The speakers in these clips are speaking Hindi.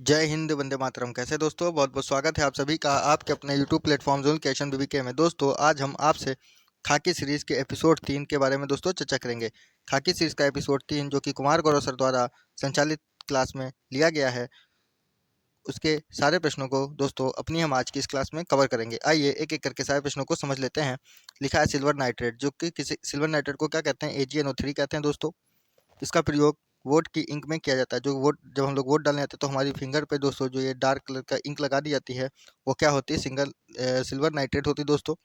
जय हिंद, वंदे मातरम। कैसे दोस्तों, बहुत बहुत स्वागत है आप सभी का आपके अपने यूट्यूब प्लेटफॉर्म जोन कैशन बीबीके में। दोस्तों आज हम आपसे खाकी सीरीज़ के एपिसोड 3 के बारे में दोस्तों चर्चा करेंगे। खाकी सीरीज़ का एपिसोड 3 जो कि कुमार गौरव सर द्वारा संचालित क्लास में लिया गया है, उसके सारे प्रश्नों को दोस्तों अपनी हम आज की इस क्लास में कवर करेंगे। आइए एक एक करके सारे प्रश्नों को समझ लेते हैं। लिखा है सिल्वर नाइट्रेट, जो कि किसी सिल्वर नाइट्रेट को क्या कहते हैं, AgNO3 कहते हैं दोस्तों। इसका प्रयोग वोट की इंक में किया जाता है। जो वोट जब हम लोग वोट डालने जाते हैं तो हमारी फिंगर पे दोस्तों जो ये डार्क कलर का इंक लगा दी जाती है, वो क्या होती है, सिल्वर नाइट्रेट होती है दोस्तों।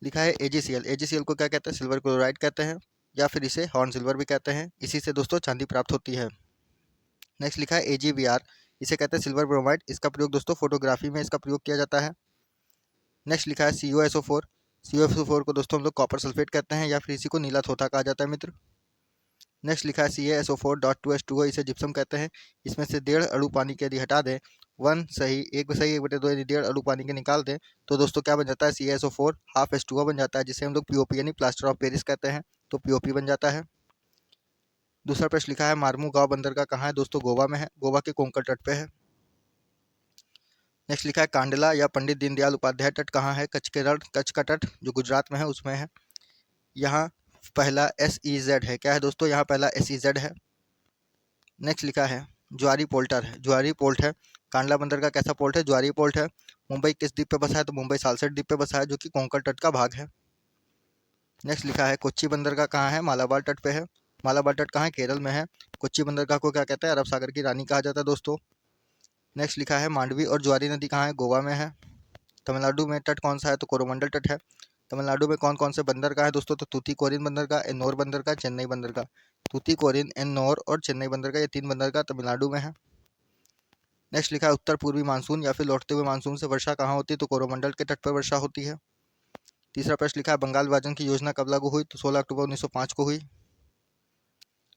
लिखा है AgCl। AgCl को क्या कहते हैं, सिल्वर क्लोराइड कहते हैं, या फिर इसे हॉर्न सिल्वर भी कहते हैं। इसी से दोस्तों चांदी प्राप्त होती है। नेक्स्ट लिखा है AgBr, इसे कहते हैं सिल्वर ब्रोमाइड। इसका प्रयोग दोस्तों फोटोग्राफी में इसका प्रयोग किया जाता है। नेक्स्ट लिखा है CuSO4। CuSO4 को दोस्तों हम लोग कॉपर सल्फेट कहते हैं, या फिर इसी को नीला थोथा कहा जाता है मित्र। नेक्स्ट लिखा है CaSO4.2H2O, इसे जिप्सम कहते हैं। इसमें से 1.5 अणु पानी के यदि हटा दें, 1 1 यदि 1.5 अणु पानी के निकाल दें, तो दोस्तों क्या बन जाता है, CaSO4 हाफ H2O बन जाता है, जिसे हम लोग POP यानी प्लास्टर ऑफ पेरिस कहते हैं। तो POP बन जाता है। दूसरा प्रश्न लिखा है मारमू गांव बंदरगाह कहाँ है, दोस्तों गोवा में है, गोवा के कोंकण तट पे है। नेक्स्ट लिखा है कांडला या पंडित दीनदयाल उपाध्याय तट कहाँ है, कच्छ का तट जो गुजरात में है उसमें है। यहाँ पहला SEZ है, क्या है दोस्तों, यहाँ पहला SEZ है। नेक्स्ट लिखा है ज्वारी पोल्टर है, ज्वारी पोल्ट है। कांडला बंदर का कैसा पोल्ट है, ज्वारी पोल्ट है। मुंबई किस द्वीप पे बसा है, तो मुंबई सालसेट द्वीप पे बसा है, जो कि कोंकण तट का भाग है। नेक्स्ट लिखा है कोच्चि बंदरगाह कहाँ है, मालाबार तट पे है। मालाबार तट कहाँ है, केरल में है। कोच्चि बंदरगाह को क्या कहते हैं, अरब सागर की रानी कहा जाता है दोस्तों। नेक्स्ट लिखा है मांडवी और ज्वारी नदी कहाँ है, गोवा में है। तमिलनाडु में तट कौन सा है, तो कोरोमंडल तट है। तमिलनाडु में कौन कौन से बंदरगाह है दोस्तों, तो तूतीकोरिन बंदरगाह, एन्नोर बंदरगाह, चेन्नई बंदरगाह। तूतीकोरिन, एन्नोर और चेन्नई बंदरगाह, ये 3 बंदरगाह तमिलनाडु में है। नेक्स्ट लिखा है उत्तर पूर्वी मानसून या फिर लौटते हुए मानसून से वर्षा कहाँ होती है, तो कोरोमंडल के तट पर वर्षा होती है। तीसरा प्रश्न लिखा है बंगाल विभाजन की योजना कब लागू हुई, तो 16 अक्टूबर 1905 को हुई।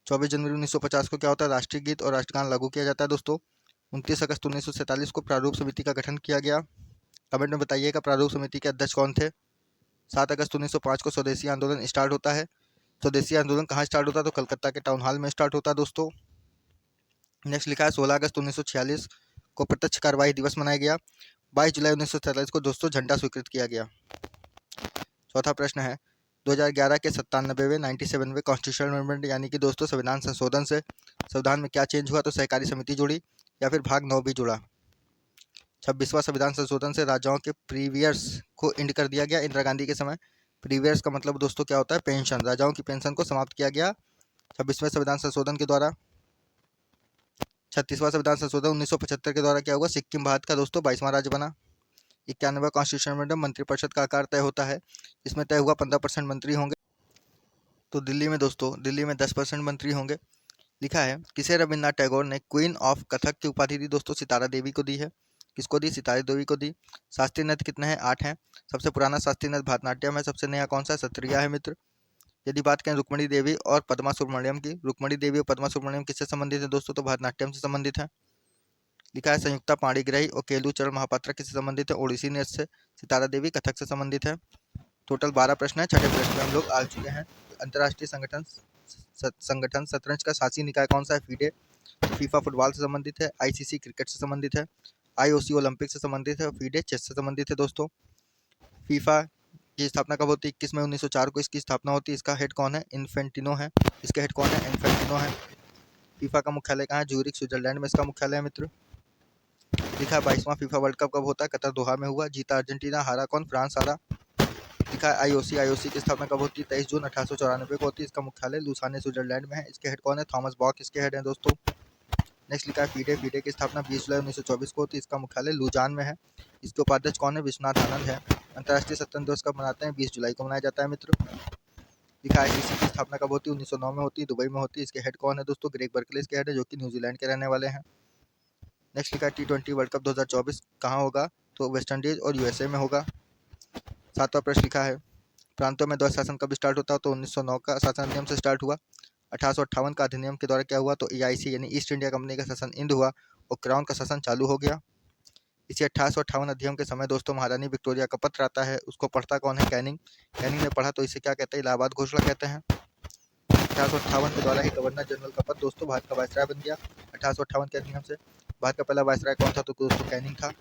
24 जनवरी 1950 को क्या होता है, राष्ट्रीय गीत और राष्ट्रगान लागू किया जाता है दोस्तों। 29 अगस्त 1947 को प्रारूप समिति का गठन किया गया। कमेंट में बताइएगा प्रारूप समिति के अध्यक्ष कौन थे। 7 अगस्त 1905 को स्वदेशी आंदोलन स्टार्ट होता है। स्वदेशी आंदोलन कहाँ स्टार्ट होता है, तो कलकत्ता के टाउन हॉल में स्टार्ट होता है दोस्तों। नेक्स्ट लिखा है 16 अगस्त 1946 को प्रत्यक्ष कार्यवाही दिवस मनाया गया। 22 जुलाई 1947 को दोस्तों झंडा स्वीकृत किया गया। चौथा प्रश्न है 2011 के 97वें 97वें कॉन्स्टिट्यूशनल अमेंडमेंट यानी कि दोस्तों संविधान संशोधन से संविधान में क्या चेंज हुआ, तो सहकारी समिति जुड़ी या फिर भाग 9 भी जुड़ा। 26वां संविधान संशोधन से राजाओं के प्रीवियर्स को इंड कर दिया गया इंदिरा गांधी के समय। प्रीवियर्स का मतलब दोस्तों क्या होता है, पेंशन, राजाओं की पेंशन को समाप्त किया गया 26वें संविधान संशोधन के द्वारा। 36वां संविधान संशोधन 1975 के द्वारा क्या हुआ, सिक्किम भारत का दोस्तों 22वां राज्य बना। 91वां कॉन्स्टिट्यूशन अमेंडमेंट मंत्रिपरिषद का आकार तय होता है, इसमें तय हुआ 15% मंत्री होंगे। तो दिल्ली में दोस्तों, दिल्ली में 10% मंत्री होंगे। लिखा है किसे रविन्द्रनाथ टैगोर ने क्वीन ऑफ कथक की उपाधि दी, दोस्तों सितारा देवी को दी है। किसको दी, सितारा देवी को दी। शास्त्रीय नृत्य कितने हैं, 8 हैं। सबसे पुराना शास्त्रीय नृत्य भरतनाट्यम है, सबसे नया कौन सा, सत्रिया है मित्र। यदि बात करें रुक्मणी देवी और पद्मा सुब्रमण्यम की, रुक्मणी देवी और पद्मा सुब्रमण्यम किससे संबंधित है दोस्तों, तो भरतनाट्यम से संबंधित है। लिखा है संयुक्ता पाणिग्राही और केलू चरण महापात्रा किससे संबंधित है, ओडिसी नृत्य से। सितारा देवी कथक से संबंधित है। टोटल 12 प्रश्न है, छठे प्रश्न में हम लोग आ चुके हैं। अंतर्राष्ट्रीय संगठन शतरंज का शासी निकाय कौन सा है, फीडे। फीफा फुटबॉल से संबंधित है, ICC क्रिकेट से संबंधित है, IOC ओलंपिक से संबंधित है, फीडे चेस से संबंधित है दोस्तों। फीफा की स्थापना कब होती है, 21 मई 1904 को इसकी स्थापना होती है। इसका हेड कौन है, इन्फेंटिनो है। इसके हेड कौन है, इन्फेंटिनो है। फीफा का मुख्यालय कहाँ है, ज्यूरिख स्विट्जरलैंड में इसका मुख्यालय है मित्र। लिखा है 22वां फीफा वर्ल्ड कप कब होता है, कतर दोहा में हुआ। जीता अर्जेंटीना, हारा कौन, फ्रांस हारा। लिखा है IOC की स्थापना कब होती है, 23 जून 1894 को होती है। इसका मुख्यालय लुसाने स्विट्जरलैंड में है। इसके हेड कौन है, थॉमस बॉक इसके हेड हैं दोस्तों। नेक्स्ट लिखा है फीडे की स्थापना 20 जुलाई 1924 को होती है। इसका मुख्यालय लुजान में है। इसके उपाध्यक्ष कौन है, विश्वनाथ आनंद है। अंतर्राष्ट्रीय शतरंज दिवस कब मनाते हैं, 20 जुलाई को मनाया जाता है मित्र। लिखा है ICC की स्थापना कब होती है, 1909 में होती है, दुबई में होती है। इसके हेड कौन है दोस्तों, ग्रेग बर्कले इसके हेड है, जो कि न्यूजीलैंड के रहने वाले हैं। नेक्स्ट लिखा है T20 वर्ल्ड कप 2024 कहाँ होगा, तो वेस्ट इंडीज और USA में होगा। 7वां प्रश्न लिखा है प्रांतों में द्वैध शासन कब स्टार्ट होता है, तो 1909 का शासन अधिनियम से स्टार्ट हुआ। 1858 का अधिनियम के द्वारा क्या हुआ, तो EIC यानी ईस्ट इंडिया कंपनी का शासन इंद हुआ और क्राउन का शासन चालू हो गया। इसी 1858 अधिनियम के समय दोस्तों महारानी विक्टोरिया का पत्र आता है, उसको पढ़ता कौन है, कैनिंग। कैनिंग ने पढ़ा तो इसे क्या कहते हैं, इलाहाबाद घोषणा कहते हैं। 1858 के द्वारा ही गवर्नर जनरल का पद दोस्तों भारत का वायसराय बन गया। 1858 के अधिनियम से भारत का पहला वायसराय कौन था, तो दोस्तों कैनिंग था।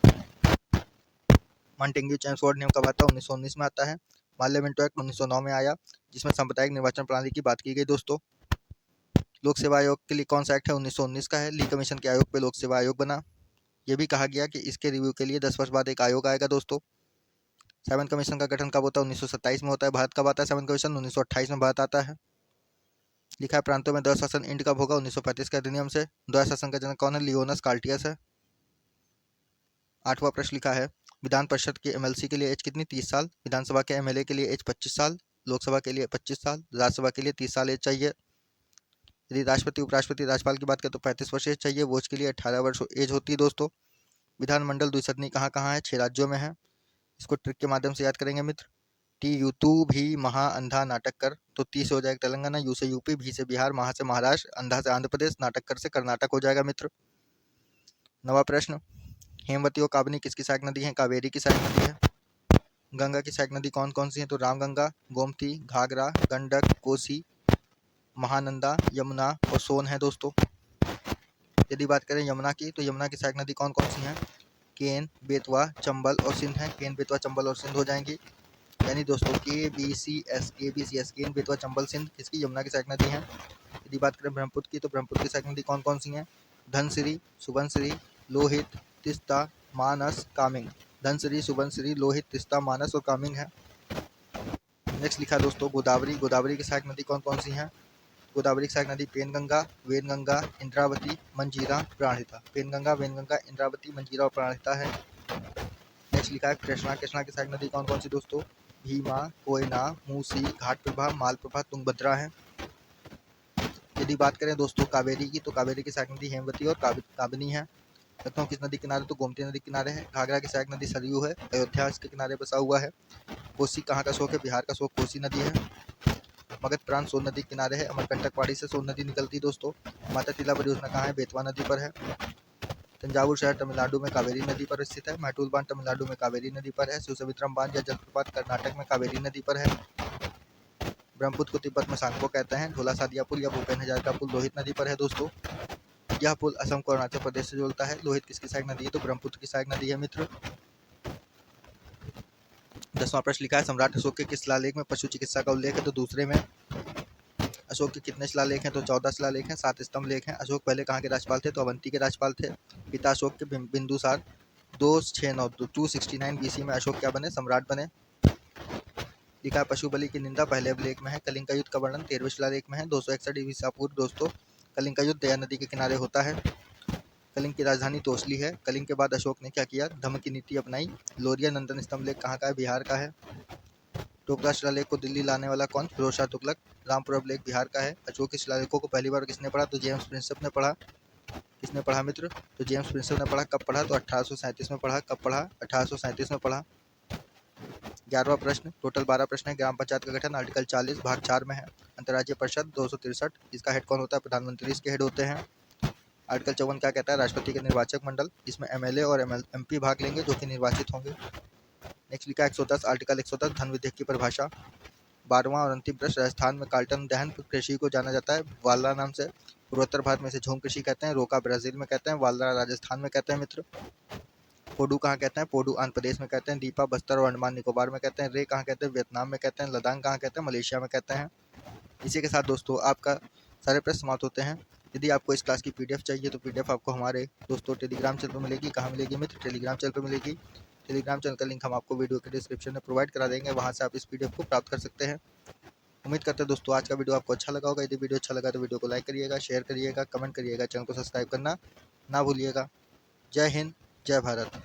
मॉन्टेग्यू चेम्सफोर्ड नियम कब आता है, 1919 में आता है। पार्लियामेंट एक्ट 1909 में आया, जिसमें सांप्रदायिक निर्वाचन प्रणाली की बात की गई दोस्तों। लोक सेवा आयोग के लिए कौन सा एक्ट है, 1919 का है। ली कमीशन के आयोग पे लोक सेवा आयोग बना। यह भी कहा गया कि इसके रिव्यू के लिए 10 वर्ष बाद एक आयोग आएगा दोस्तों। सेवन कमीशन का गठन कब होता है, 1927 में होता है। भारत कब आता है सेवन कमीशन, 1928 में भारत आता है। लिखा है प्रांतों में द्वैध शासन इंड कब होगा, 1935 के अधिनियम से। द्वैध शासन का जनक कौन है, लियोनस कार्टियस है। 8वां प्रश्न लिखा है विधान परिषद के एमएलसी के लिए एज कितनी, 30 साल। विधानसभा के एमएलए के लिए एज 25 साल। लोकसभा के लिए 25 साल। राज्यसभा के लिए 30 साल एज चाहिए। यदि राष्ट्रपति उपराष्ट्रपति राज्यपाल की बात करें तो 35 वर्ष एज चाहिए। वोट के लिए 18 वर्ष एज होती है दोस्तों। विधानमंडल द्विसदनी कहाँ कहाँ है, 6 राज्यों में है। इसको ट्रिक के माध्यम से याद करेंगे मित्र। टी यू तू भी महा अंधा नाटक कर, तो 30 हो जाएगा तेलंगाना, यू से यूपी, भी से बिहार, महा से महाराष्ट्र, अंधा से आंध्र प्रदेश, नाटक कर से कर्नाटक हो जाएगा मित्र। 9वां प्रश्न हेमवती और काबनी किसकी सहायक नदी है, कावेरी की सहायक नदी है। गंगा की सहायक नदी कौन कौन सी है, तो रामगंगा, गोमती, घाघरा, गंडक, कोसी, महानंदा, यमुना और सोन है दोस्तों। यदि बात करें यमुना की, तो यमुना की सहायक नदी कौन कौन सी हैं, केन, बेतवा, चंबल और सिंध है। केन, बेतवा, चंबल और सिंध हो जाएंगी। यानी दोस्तों KBCS केन, बेतवा, चंबल, सिंध किसकी, यमुना की सहायक नदी है। यदि बात करें ब्रह्मपुत्र की, तो ब्रह्मपुत्र की सहायक नदी कौन कौन सी हैं, धनसिरी, सुबनसिरी, लोहित, तिस्ता, मानस, कामिंग। धनसिरी, सुबनसिरी, लोहित, तिस्ता, मानस और कामिंग है। नेक्स्ट लिखा है दोस्तों गोदावरी। गोदावरी की सहायक नदी कौन कौन सी हैं, गोदावरी की सहायक नदी पेनगंगा, वेनगंगा, इंद्रावती, मंजीरा, प्राणहिता। पेनगंगा, वेनगंगा, इंद्रावती, मंजीरा और प्राणहिता है। नेक्स्ट लिखा है कृष्णा। कृष्णा की सहायक नदी कौन कौन सी दोस्तों, भीमा, कोयना, मूसी, घाटप्रभा, मालप्रभा, तुंगभद्रा है। यदि बात करें दोस्तों कावेरी की, तो कावेरी की सहायक नदी हेमवती और काबिनी है। लखनऊ किस नदी किनारे, तो गोमती नदी किनारे है। घाघरा की सहायक नदी सरयू है, अयोध्या इसके किनारे बसा हुआ है। कोसी कहाँ का शोक है, बिहार का शोक कोसी नदी है। मगध प्रांत सोन नदी किनारे है, अमरकंटक पहाड़ी से सोन नदी निकलती दोस्तों। माता टीला परियोजना कहाँ है, बेतवा नदी पर है। तंजावुर शहर तमिलनाडु में कावेरी नदी पर स्थित है। मैटूल बांध तमिलनाडु में कावेरी नदी पर है। शिवसमुद्रम बांध या जलप्रपात कर्नाटक में कावेरी नदी पर है। ब्रह्मपुत्र को तिब्बत में सांगपो कहते हैं। ढोला सादिया पुल या भूपेन हजारिका पुल लोहित नदी पर है दोस्तों। यह पुल असम को अरुणाचल प्रदेश से जोड़ता है। लोहित किसकी सहायक नदी है, तो ब्रह्मपुत्र की सहायक नदी है मित्र। 10वां प्रश्न लिखा है सम्राट अशोक के किस शिलालेख में पशु चिकित्सा का उल्लेख है, तो दूसरे में। अशोक के कितने शिलालेख हैं, तो 14 शिलालेख हैं, 7 स्तंभ लेख हैं। अशोक पहले कहाँ के राज्यपाल थे, तो अवंती के राज्यपाल थे। पिता अशोक के बिंदुसार 269 BC में अशोक क्या बने, सम्राट बने। लिखा है पशु बलि की निंदा पहले अभिलेख में है। कलिंग का युद्ध का वर्णन 13वें शिलालेख में है। 261 ईसा पूर्व दोस्तों कलिंग का युद्ध दया नदी के किनारे होता है। कलिंग की राजधानी तोसली है। कलिंग के बाद अशोक ने क्या किया, धम्म की नीति अपनाई। लोरिया नंदन स्तंभ लेख कहाँ का है, बिहार का है। टोकरा शिलालेख को दिल्ली लाने वाला कौन, फिरोज शाह तुगलक। रामपुर अभिलेख बिहार का है। अशोक के शिलालेखों को पहली बार किसने पढ़ा, तो जेम्स प्रिंसेप ने पढ़ा। किसने पढ़ा मित्र, तो जेम्स प्रिंसेप ने पढ़ा। कब पढ़ा, तो 1837 में पढ़ा। कब पढ़ा, 1837 में पढ़ा। 11वां प्रश्न, टोटल 12 प्रश्न है। ग्राम पंचायत का गठन आर्टिकल 40 भाग 4 में है। अंतर्राज्यीय परिषद 263, इसका हेड कौन होता है, प्रधानमंत्री इसके हेड होते हैं। आर्टिकल 54 क्या कहता है, राष्ट्रपति के निर्वाचक मंडल, इसमें MLA और MP भाग लेंगे जो कि निर्वाचित होंगे। नेक्स्ट लिखा 110, आर्टिकल 110 धन विधेयक की परिभाषा। 12वां और अंतिम प्रश्न, राजस्थान में कार्टन दहन कृषि को जाना जाता है वालरा नाम से। पूर्वोत्तर भारत में इसे झूम कृषि कहते हैं। रोका ब्राजील में कहते हैं, वालरा राजस्थान में कहते हैं मित्र। पोडू कहाँ कहते हैं, पोडू आंध्र प्रदेश में कहते हैं। दीपा बस्तर और अंडमान निकोबार में कहते हैं। रे कहाँ कहते हैं, वियतनाम में कहते हैं। लद्दाख कहाँ कहते हैं, मलेशिया में कहते हैं। इसी के साथ दोस्तों आपका सारे प्रश्न समाप्त होते हैं। यदि आपको इस क्लास की PDF चाहिए तो PDF आपको हमारे दोस्तों टेलीग्राम चैनल पर मिलेगी। कहाँ मिलेगी मित्र, टेलीग्राम चैनल पर मिलेगी। टेलीग्राम चैनल का लिंक हम आपको वीडियो के डिस्क्रिप्शन में प्रोवाइड करा देंगे, वहाँ से आप इस PDF को प्राप्त कर सकते हैं। उम्मीद करते हैं दोस्तों आज का वीडियो आपको अच्छा लगा होगा। यदि वीडियो अच्छा लगा तो वीडियो को लाइक करिएगा, शेयर करिएगा, कमेंट करिएगा, चैनल को सब्सक्राइब करना ना भूलिएगा। जय हिंद, जय भारत।